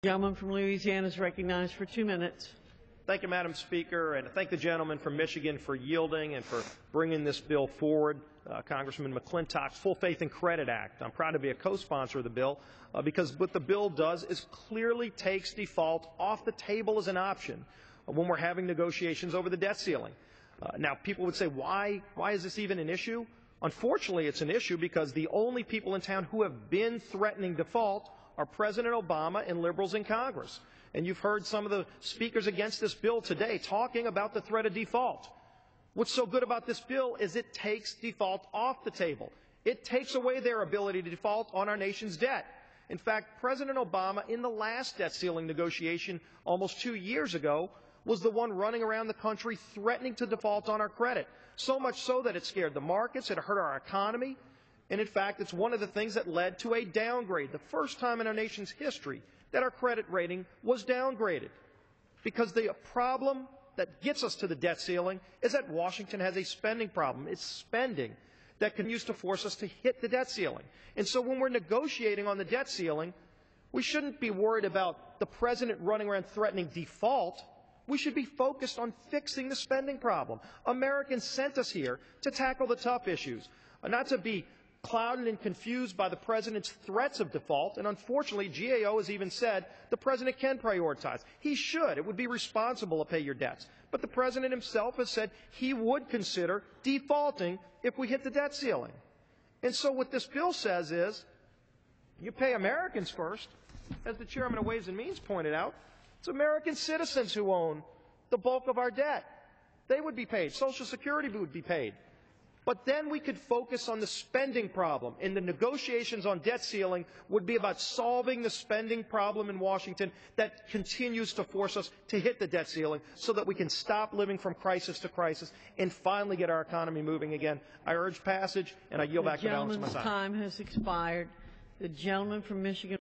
Gentleman from Louisiana is recognized for 2 minutes. Thank you, Madam Speaker, and thank the gentleman from Michigan for yielding and for bringing this bill forward. Congressman McClintock's Full Faith and Credit Act. I'm proud to be a co-sponsor of the bill because what the bill does is clearly takes default off the table as an option when we're having negotiations over the debt ceiling. Now, people would say, why is this even an issue? Unfortunately, it's an issue because the only people in town who have been threatening default are President Obama and liberals in Congress. And you've heard some of the speakers against this bill today talking about the threat of default. What's so good about this bill is it takes default off the table. It takes away their ability to default on our nation's debt. In fact, President Obama, in the last debt ceiling negotiation almost 2 years ago, was the one running around the country threatening to default on our credit, so much so that it scared the markets, it hurt our economy, and in fact, it's one of the things that led to a downgrade, the first time in our nation's history that our credit rating was downgraded. Because the problem that gets us to the debt ceiling is that Washington has a spending problem. It's spending that can use to force us to hit the debt ceiling. And so when we're negotiating on the debt ceiling, we shouldn't be worried about the president running around threatening default. We should be focused on fixing the spending problem. Americans sent us here to tackle the tough issues, not to be clouded and confused by the president's threats of default. And unfortunately, GAO has even said the president can prioritize. He should. It would be responsible to pay your debts. But the president himself has said he would consider defaulting if we hit the debt ceiling. And so what this bill says is you pay Americans first. As the chairman of Ways and Means pointed out, it's American citizens who own the bulk of our debt. They would be paid. Social Security would be paid. But then we could focus on the spending problem, and the negotiations on debt ceiling would be about solving the spending problem in Washington that continues to force us to hit the debt ceiling so that we can stop living from crisis to crisis and finally get our economy moving again. I urge passage, and I yield back the balance of my time. The gentleman's time has expired. The gentleman from Michigan.